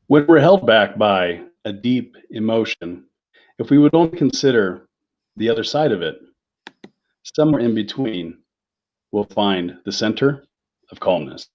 When we're held back by a deep emotion, if we would only consider the other side of it, somewhere in between, we'll find the center of calmness.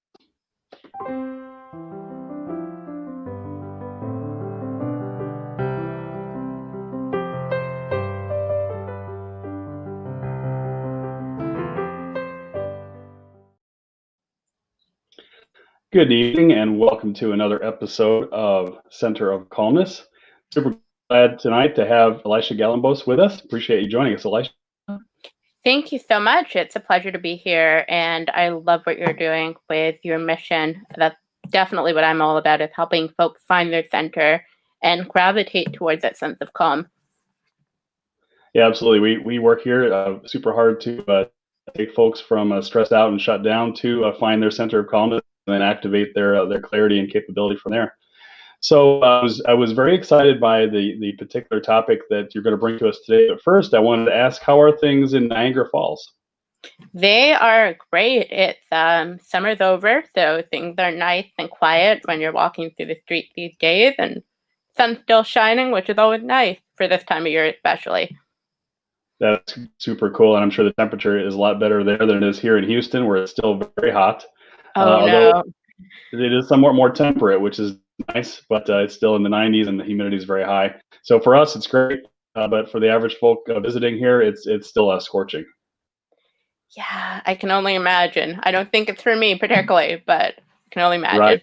Good evening and welcome to another episode of Center of Calmness. Super glad tonight to have Elisha Galambos with us. Appreciate you joining us, Elisha. Thank you so much. It's a pleasure to be here, and I love what you're doing with your mission. That's definitely what I'm all about, is helping folks find their center and gravitate towards that sense of calm. Yeah, absolutely. We work here super hard to take folks from stressed out and shut down to find their center of calmness and then activate their clarity and capability from there. So I was very excited by the particular topic that you're going to bring to us today. But first, I wanted to ask, how are things in Niagara Falls? They are great. It's summer's over, so things are nice and quiet when you're walking through the streets these days, and sun's still shining, which is always nice for this time of year, especially. That's super cool, and I'm sure the temperature is a lot better there than it is here in Houston, where it's still very hot. Oh Although no. it is somewhat more temperate, which is nice, but it's still in the 90s and the humidity is very high. So for us, it's great, but for the average folk visiting here, it's still scorching. Yeah, I can only imagine. I don't think it's for me particularly, but I can only Right? imagine.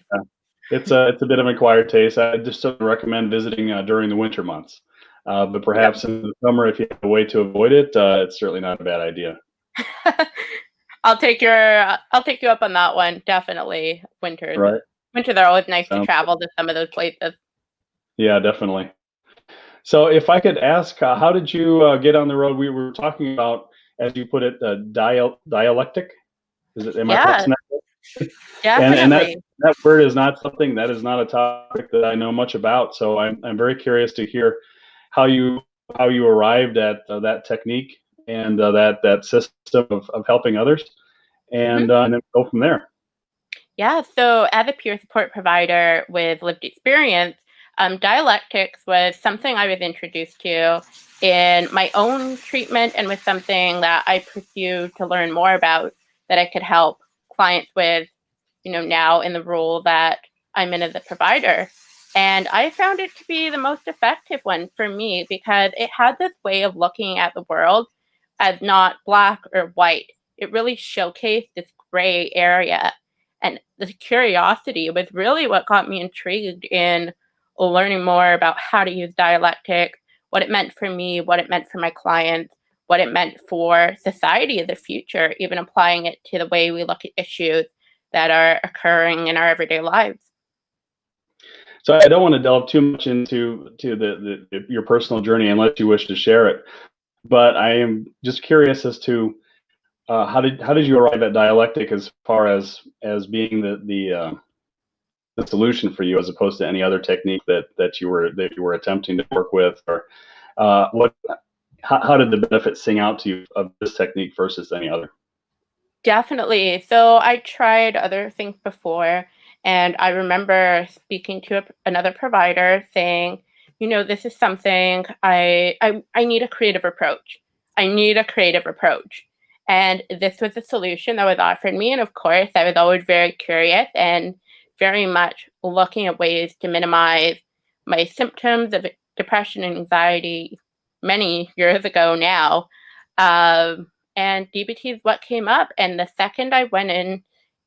It's a bit of an acquired taste. I just don't recommend visiting during the winter months, but Yep. perhaps in the summer, if you have a way to avoid it, it's certainly not a bad idea. I'll take you up on that one. Definitely winters. Right? Winters are always nice to Um, travel to some of those places. yeah, definitely. So if I could ask, how did you get on the road? We were talking about, as you put it, dialectic. Am I Yeah, pronouncing that? And that definitely. that word is not something that is not a topic that I know much about. So I'm very curious to hear how you how you arrived at that technique and that system of helping others, hmm and then go from there. Yeah, so as a peer support provider with lived experience, dialectics was something I was introduced to in my own treatment and was something that I pursued to learn more about that I could help clients with, now in the role that I'm in as a provider. And I found it to be the most effective one for me because it had this way of looking at the world as not black or white. It really showcased this gray area. And the curiosity was really what got me intrigued in learning more about how to use dialectic, what it meant for me, what it meant for my clients, what it meant for society of the future, even applying it to the way we look at issues that are occurring in our everyday lives. So I don't want to delve too much into your personal journey unless you wish to share it. But I am just curious as to how did you arrive at dialectic as far as being the solution for you as opposed to any other technique that you were attempting to work with, or what how did the benefits sing out to you of this technique versus any other? Definitely. So I tried other things before, and I remember speaking to another provider saying, this is something I need a creative approach. I need a creative approach. And this was a solution that was offered me. And of course, I was always very curious and very much looking at ways to minimize my symptoms of depression and anxiety many years ago now. And DBT is what came up. And the second I went in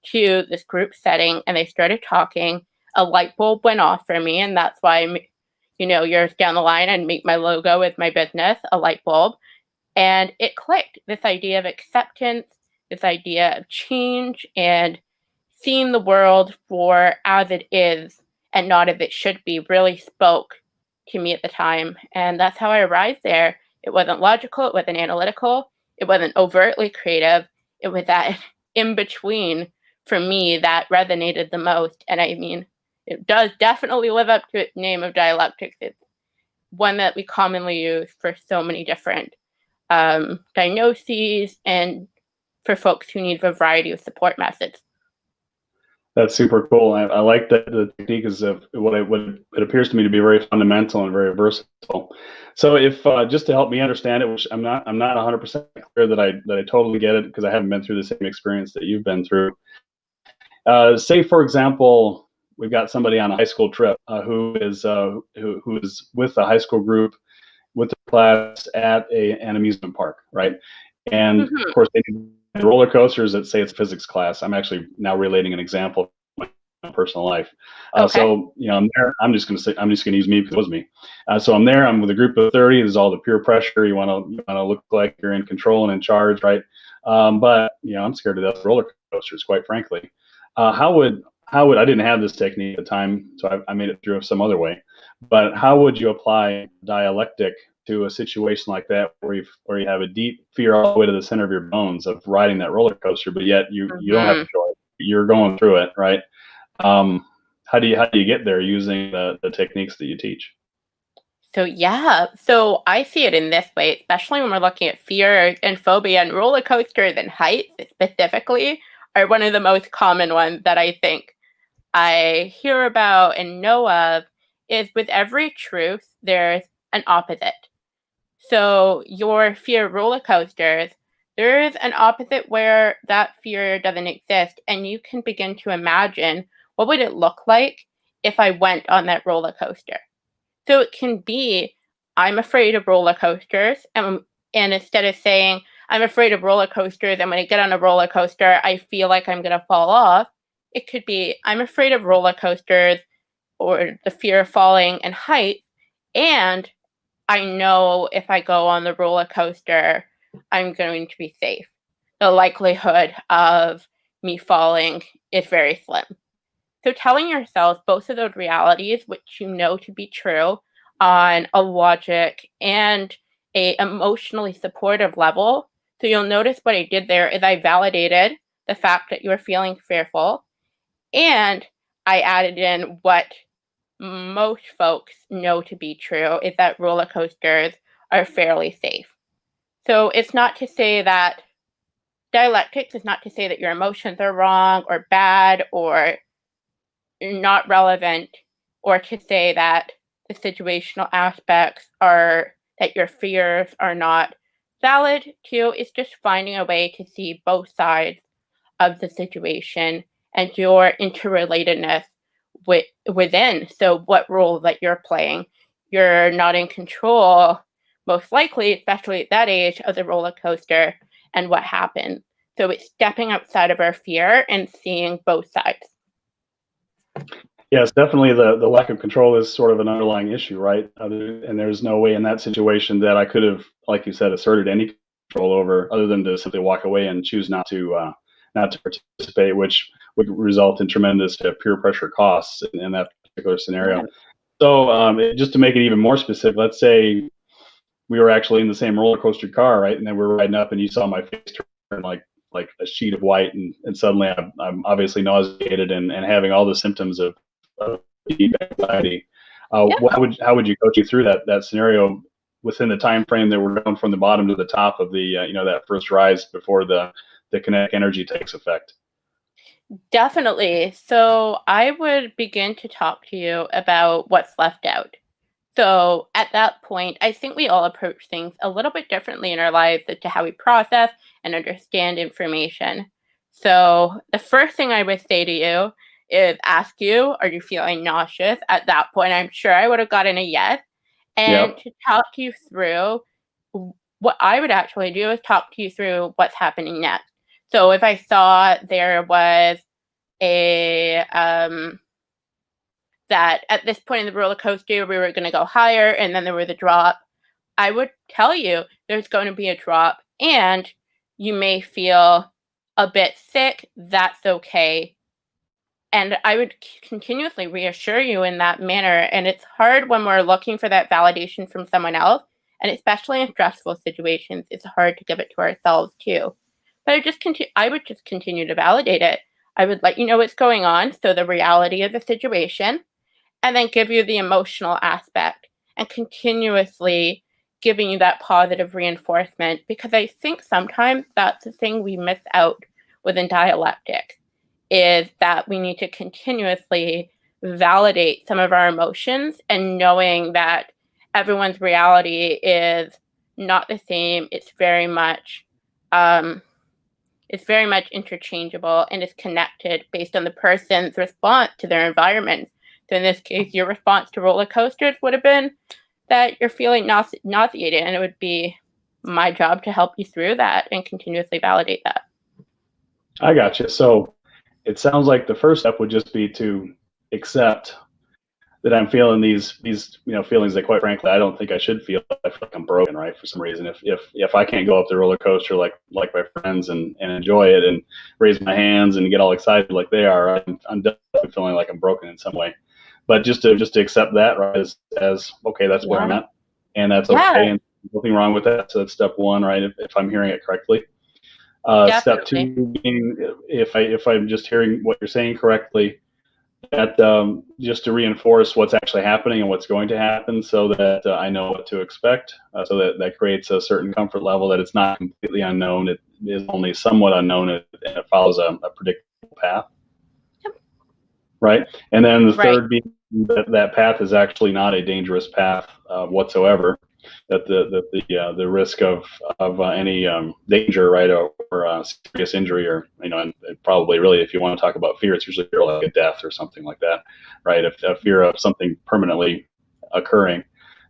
to this group setting and they started talking, a light bulb went off for me. And that's why, years down the line, I'd make my logo with my business, a light bulb. And it clicked, this idea of acceptance, this idea of change, and seeing the world for as it is and not as it should be really spoke to me at the time. And that's how I arrived there. It wasn't logical, it wasn't analytical, it wasn't overtly creative. It was that in between for me that resonated the most. And I mean, it does definitely live up to its name of dialectics. It's one that we commonly use for so many different diagnoses and for folks who need a variety of support methods. That's super cool. I like that the technique is of what it appears to me to be very fundamental and very versatile. So, if just to help me understand it, which I'm not 100% clear that I totally get it because I haven't been through the same experience that you've been through. Say, for example, we've got somebody on a high school trip who is with the high school group with the class at an amusement park, right? And of Mhm. course, they do roller coasters that say it's a physics class. I'm actually now relating an example from my personal life. Okay. So I'm there. I'm just going to use me because it was me. So I'm there. I'm with a group of 30. There's all the peer pressure. You want to look like you're in control and in charge, right? But I'm scared to death of roller coasters, quite frankly. How would I didn't have this technique at the time, so I made it through some other way. But how would you apply dialectic to a situation like that where you have a deep fear all the way to the center of your bones of riding that roller coaster, but yet you don't have Mhm. to enjoy it. You're going through it, right? Um, how do you get there using the techniques that you teach? So yeah, so I see it in this way, especially when we're looking at fear and phobia, and roller coasters and heights specifically are one of the most common ones that I think I hear about and know of. Is with every truth there's an opposite. So your fear of roller coasters, there is an opposite where that fear doesn't exist, and you can begin to imagine what would it look like if I went on that roller coaster. So it can be, I'm afraid of roller coasters, and instead of saying, I'm afraid of roller coasters, and when I get on a roller coaster, I feel like I'm going to fall off, it could be, I'm afraid of roller coasters or the fear of falling and height, and I know if I go on the roller coaster, I'm going to be safe. The likelihood of me falling is very slim. So telling yourself both of those realities, which you know to be true on a logic and a emotionally supportive level. So you'll notice what I did there is I validated the fact that you're feeling fearful, and I added in what most folks know to be true is that roller coasters are fairly safe. So it's not to say that dialectics is not to say that your emotions are wrong or bad or not relevant, or to say that the situational aspects are that your fears are not valid too. It's just finding a way to see both sides of the situation and your interrelatedness within. So what role that you're playing, you're not in control, most likely, especially at that age, of the roller coaster and what happened. So it's stepping outside of our fear and seeing both sides. Yes, definitely the lack of control is sort of an underlying issue, right? And there's no way in that situation that I could have, like you said, asserted any control over other than to simply walk away and choose not to participate, which would result in tremendous peer pressure costs in that particular scenario. Yeah. So, just to make it even more specific, let's say we were actually in the same roller coaster car, right? And then we're riding up, and you saw my face turn like a sheet of white, and suddenly I'm obviously nauseated and having all the symptoms of deep anxiety. Yeah. How would you coach you through that scenario within the time frame that we're going from the bottom to the top of the that first rise before the kinetic energy takes effect? Definitely. So I would begin to talk to you about what's left out. So at that point, I think we all approach things a little bit differently in our lives as to how we process and understand information. So the first thing I would say to you is ask you, are you feeling nauseous? At that point, I'm sure I would have gotten a yes. And Yep. to talk you through what I would actually do is talk to you through what's happening next. So if I saw there was a that at this point in the roller coaster we were going to go higher and then there was a drop, I would tell you there's going to be a drop and you may feel a bit sick. That's okay. And I would continuously reassure you in that manner. And it's hard when we're looking for that validation from someone else. And especially in stressful situations, it's hard to give it to ourselves too. But I would just continue to validate it. I would let you know what's going on. So the reality of the situation, and then give you the emotional aspect and continuously giving you that positive reinforcement, because I think sometimes that's the thing we miss out within dialectic is that we need to continuously validate some of our emotions, and knowing that everyone's reality is not the same. It's very much interchangeable and is connected based on the person's response to their environment. So in this case, your response to roller coasters would have been that you're feeling nauseated, and it would be my job to help you through that and continuously validate that. I got you. So it sounds like the first step would just be to accept that I'm feeling these feelings that, quite frankly, I don't think I should feel. I feel like I'm broken, right? For some reason, if I can't go up the roller coaster like my friends and enjoy it and raise my hands and get all excited like they are, I'm definitely feeling like I'm broken in some way. But just to accept that, right, as okay, that's where I'm Yeah. at, and that's Yeah, okay, and nothing wrong with that. So that's step one, right? If I'm hearing it correctly. Step definitely. two being, if I'm just hearing what you're saying correctly, that just to reinforce what's actually happening and what's going to happen, so that I know what to expect. So that creates a certain comfort level that it's not completely unknown. It is only somewhat unknown, and it follows a predictable path, Yep. right? And then the Right. third being that path is actually not a dangerous path whatsoever. That the risk of any danger, right, or serious injury, or and probably really, if you want to talk about fear, it's usually fear like a death or something like that, right? If a fear of something permanently occurring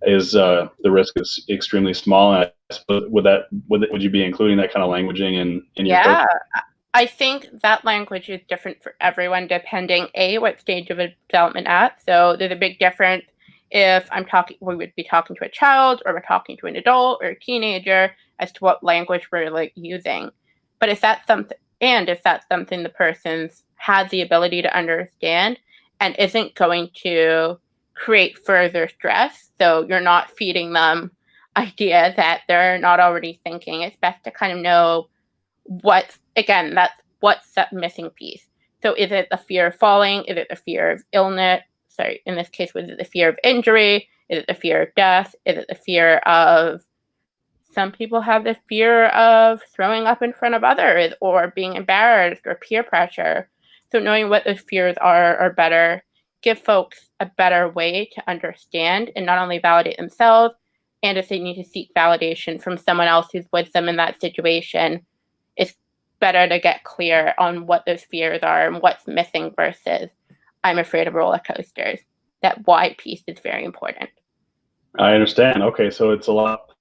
is the risk is extremely small. And I suppose would you be including that kind of languaging in your coach? Yeah. I think that language is different for everyone depending what stage of development at. So there's a big difference if we would be talking to a child, or we're talking to an adult or a teenager, as to what language we're like using. But if that's something the person's has the ability to understand and isn't going to create further stress, so you're not feeding them ideas that they're not already thinking, it's best to kind of know what's that missing piece. So is it the fear of falling? Is it the fear of illness? Sorry, in this case, was it the fear of injury? Is it the fear of death? Is it the fear of, some people have the fear of throwing up in front of others, or being embarrassed, or peer pressure. So knowing what those fears are better, give folks a better way to understand and not only validate themselves, and if they need to seek validation from someone else who's with them in that situation, it's better to get clear on what those fears are and what's missing versus I'm afraid of roller coasters. That why piece is very important. I understand. Okay, so it's a lot.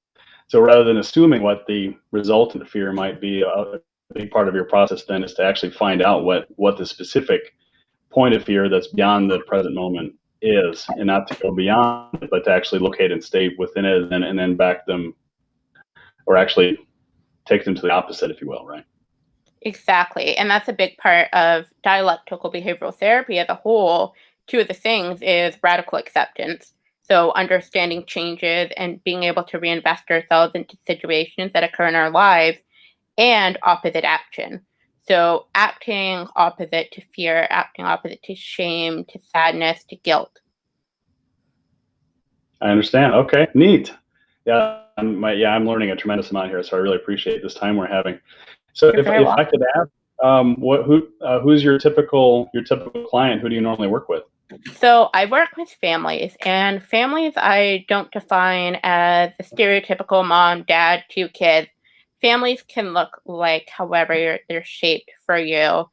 So rather than assuming what the resultant fear might be, a big part of your process then is to actually find out what the specific point of fear that's beyond the present moment is, and not to go beyond it, but to actually locate and stay within it, and then back them, or actually take them to the opposite, if you will, right? Exactly. And that's a big part of dialectical behavioral therapy as a whole. Two of the things is radical acceptance. So understanding changes and being able to reinvest ourselves into situations that occur in our lives, and opposite action. So acting opposite to fear, acting opposite to shame, to sadness, to guilt. I understand. Okay, neat. Yeah, I'm learning a tremendous amount here, so I really appreciate this time we're having. So You're very if I could welcome. ask, who's your typical client? Who do you normally work with? So I work with families, and families I don't define as the stereotypical mom, dad, two kids. Families can look like however they're shaped for you.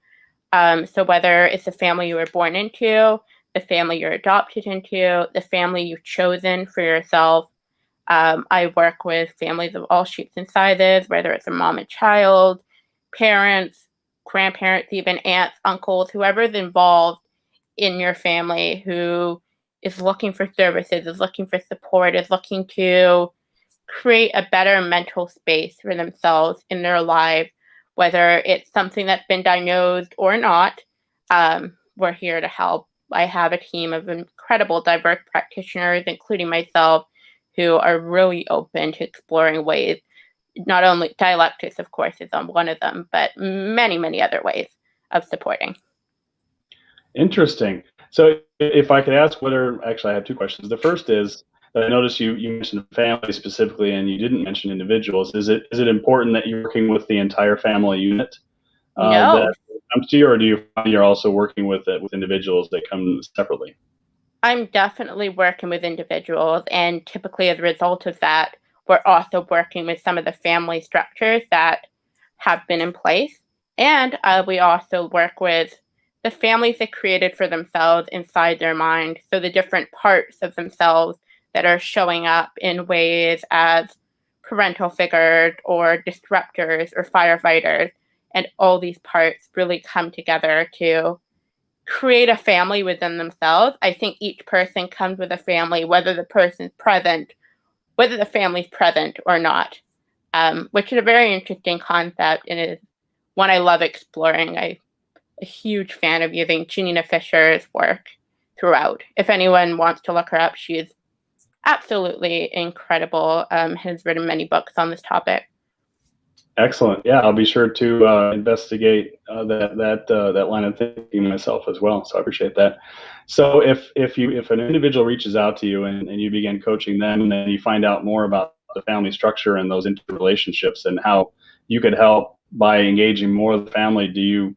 So whether it's the family you were born into, the family you're adopted into, the family you've chosen for yourself. I work with families of all shapes and sizes, whether it's a mom and child, parents, grandparents, even aunts, uncles, whoever's involved in your family who is looking for services, is looking for support, is looking to create a better mental space for themselves in their lives, whether it's something that's been diagnosed or not. We're here to help. I have a team of incredible diverse practitioners, including myself, who are really open to exploring ways, not only dialectics, of course, is on one of them, but many, many other ways of supporting. Interesting. So if I could ask, whether actually I have two questions. The first is that I noticed you mentioned family specifically, and you didn't mention individuals. Is it important that you're working with the entire family unit? That No. comes to you, or do you find you're also working with individuals that come separately? I'm definitely working with individuals, and typically as a result of that, we're also working with some of the family structures that have been in place. And we also work with the families they created for themselves inside their mind. So the different parts of themselves that are showing up in ways as parental figures or disruptors or firefighters. And all these parts really come together to create a family within themselves. I think each person comes with a family, whether the person's present, whether the family's present or not, which is a very interesting concept and is one I love exploring. I'm a huge fan of using Janina Fisher's work throughout. If anyone wants to look her up, she's absolutely incredible. Has written many books on this topic. Excellent. Yeah, I'll be sure to investigate that line of thinking myself as well. So I appreciate that. So if an individual reaches out to you and you begin coaching them, and then you find out more about the family structure and those interrelationships and how you could help by engaging more of the family, do you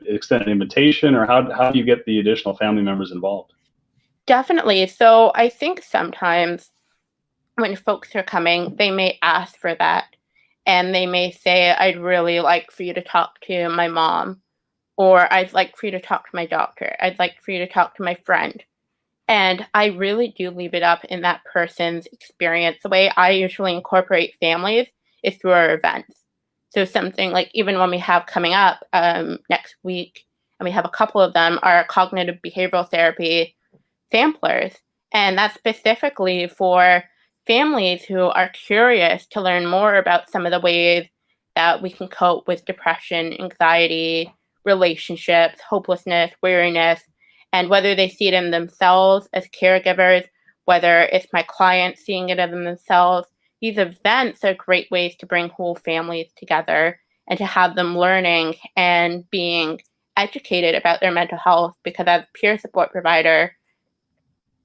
extend an invitation, or how do you get the additional family members involved? Definitely. So I think sometimes when folks are coming, they may ask for that. And they may say, I'd really like for you to talk to my mom, or I'd like for you to talk to my doctor. I'd like for you to talk to my friend. And I really do leave it up in that person's experience. The way I usually incorporate families is through our events. So something like even when we have coming up next week, and we have a couple of them, are cognitive behavioral therapy samplers. And that's specifically for families who are curious to learn more about some of the ways that we can cope with depression, anxiety, relationships, hopelessness, weariness, and whether they see it in themselves as caregivers, whether it's my clients seeing it in themselves. These events are great ways to bring whole families together and to have them learning and being educated about their mental health, because as a peer support provider,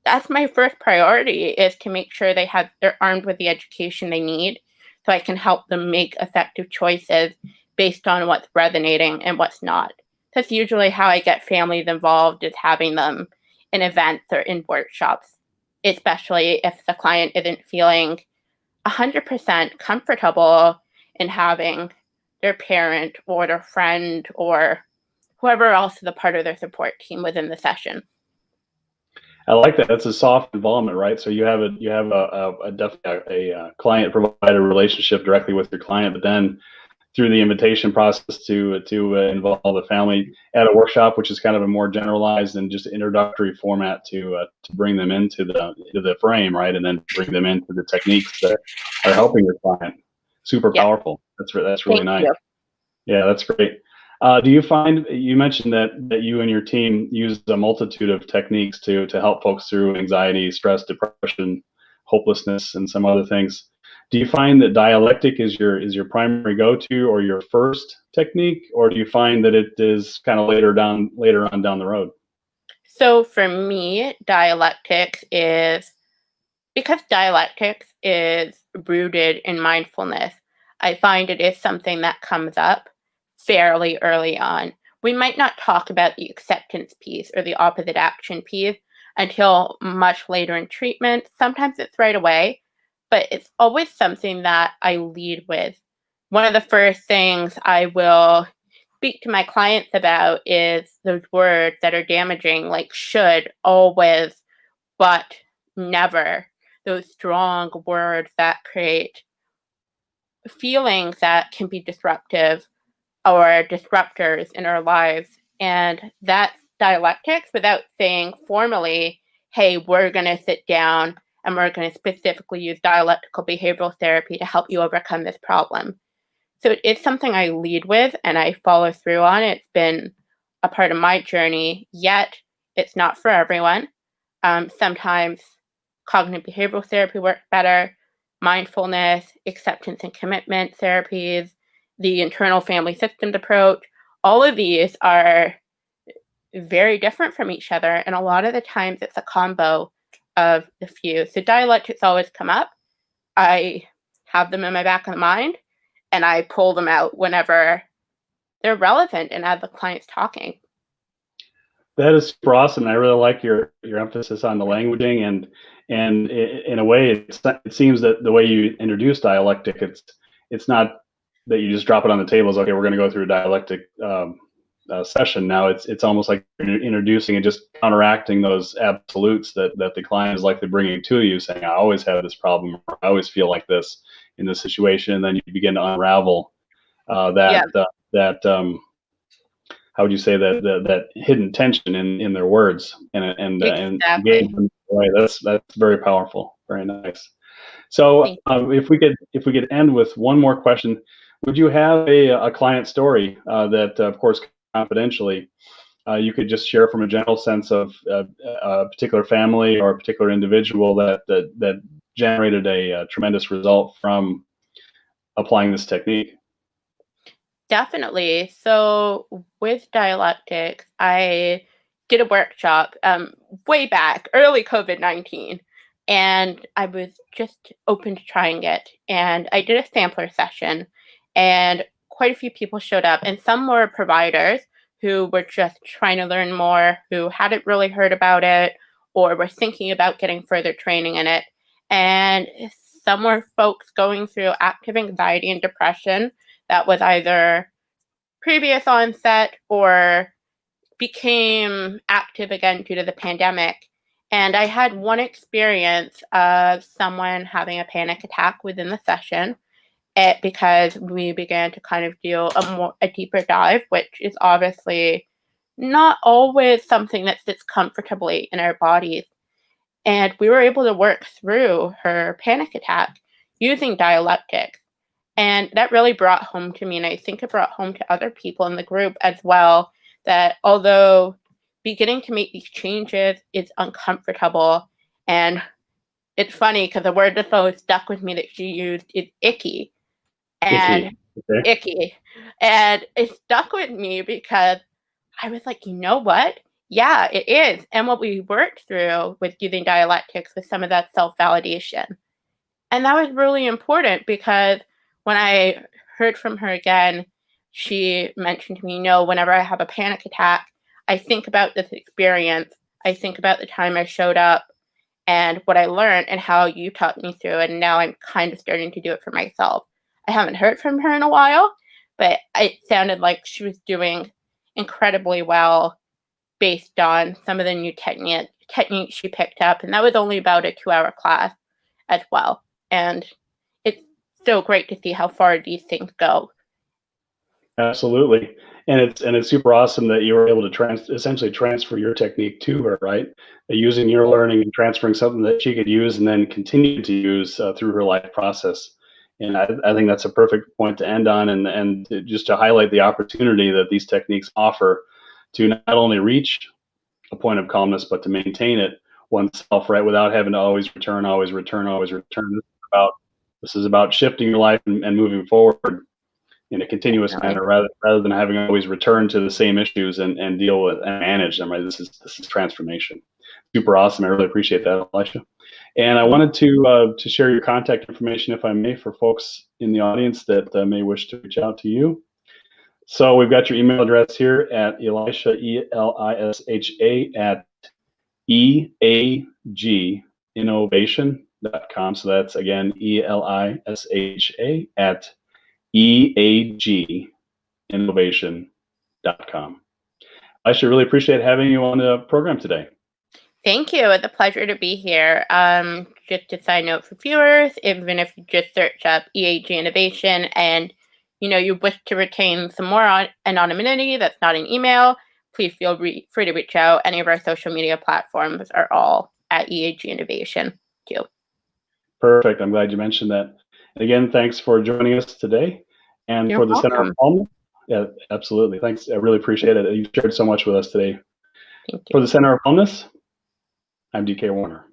that's my first priority, is to make sure they're armed with the education they need so I can help them make effective choices based on what's resonating and what's not. That's usually how I get families involved, is having them in events or in workshops, especially if the client isn't feeling 100% comfortable in having their parent or their friend or whoever else is a part of their support team within the session. I like that. That's a soft involvement, right? So you have a definitely a client provider relationship directly with your client, but then through the invitation process to involve the family at a workshop, which is kind of a more generalized and just introductory format to bring them into the frame, right, and then bring them into the techniques that are helping your client. Super Yeah, powerful. That's really thank nice. you. Yeah, that's great. Do you find you mentioned that you and your team use a multitude of techniques to help folks through anxiety, stress, depression, hopelessness, and some other things? Do you find that dialectic is your primary go-to or your first technique, or do you find that it is kind of later on down the road? So for me, dialectics is because dialectics is rooted in mindfulness. I find it is something that comes up fairly early on. We might not talk about the acceptance piece or the opposite action piece until much later in treatment. Sometimes it's right away, but it's always something that I lead with. One of the first things I will speak to my clients about is those words that are damaging, like should, always, but, never. Those strong words that create feelings that can be disruptive or disruptors in our lives. And that's dialectics without saying formally, hey, we're going to sit down and we're going to specifically use dialectical behavioral therapy to help you overcome this problem. So it's something I lead with and I follow through on. It's been a part of my journey, yet it's not for everyone. Sometimes cognitive behavioral therapy works better, mindfulness, acceptance and commitment therapies, the internal family systems approach. All of these are very different from each other. And a lot of the times it's a combo of the few. So dialectics always come up. I have them in my back of the mind and I pull them out whenever they're relevant and have the clients talking. That is super awesome. I really like your emphasis on the languaging, and in a way, it seems that the way you introduce dialectic, it's not that you just drop it on the tables. Okay, we're going to go through a dialectic session now. It's almost like you're introducing and just counteracting those absolutes that the client is likely bringing to you, saying, "I always have this problem, or I always feel like this in this situation," and then you begin to unravel Yeah, that how would you say that hidden tension in their words and engage exactly. them in a way that's very powerful, very nice. So Thank if we could end with one more question, would you have a client story that of course confidentially you could just share from a general sense of a particular family or a particular individual that generated a tremendous result from applying this technique? Definitely. So with dialectics, I did a workshop way back, early COVID-19, and I was just open to trying it. And I did a sampler session, and quite a few people showed up, and some were providers who were just trying to learn more, who hadn't really heard about it, or were thinking about getting further training in it. And some were folks going through active anxiety and depression that was either previous onset or became active again due to the pandemic. And I had one experience of someone having a panic attack within the session because we began to kind of do a deeper dive, which is obviously not always something that sits comfortably in our bodies. And we were able to work through her panic attack using dialectics. And that really brought home to me, and I think it brought home to other people in the group as well, that although beginning to make these changes is uncomfortable, and it's funny because the word that's always stuck with me that she used is icky, and Icky. Okay. icky. And it stuck with me because I was like, you know what? Yeah, it is. And what we worked through with using dialectics was some of that self validation. And that was really important because when I heard from her again, she mentioned to me, whenever I have a panic attack, I think about this experience. I think about the time I showed up and what I learned and how you taught me through it. And now I'm kind of starting to do it for myself. I haven't heard from her in a while, but it sounded like she was doing incredibly well based on some of the new techniques she picked up. And that was only about a 2-hour class as well. And it's so great to see how far these things go. Absolutely. And it's super awesome that you were able to essentially transfer your technique to her, right? Using your learning and transferring something that she could use and then continue to use through her life process. And I think that's a perfect point to end on, and just to highlight the opportunity that these techniques offer to not only reach a point of calmness, but to maintain it oneself, right, without having to always return, always return, always return. This is about shifting your life and moving forward in a continuous Definitely. manner rather than having always return to the same issues and deal with and manage them. Right, this is transformation. Super awesome. I really appreciate that, Elisha. And I wanted to share your contact information, if I may, for folks in the audience that may wish to reach out to you. So we've got your email address here at Elisha, ELISHA at eaginnovation.com. So that's again ELISHA at eaginnovation.com. I should really appreciate having you on the program today. Thank you. It's a pleasure to be here. Just a side note for viewers, even if you just search up EAG Innovation and you wish to retain some more anonymity that's not an email, please feel free to reach out. Any of our social media platforms are all at EAG Innovation too. Perfect. I'm glad you mentioned that. And again, thanks for joining us today. And You're for the Center of welcome. Calmness, yeah, absolutely. Thanks. I really appreciate it. You've shared so much with us today. Thank you. For the Center of Calmness, I'm DK Warner.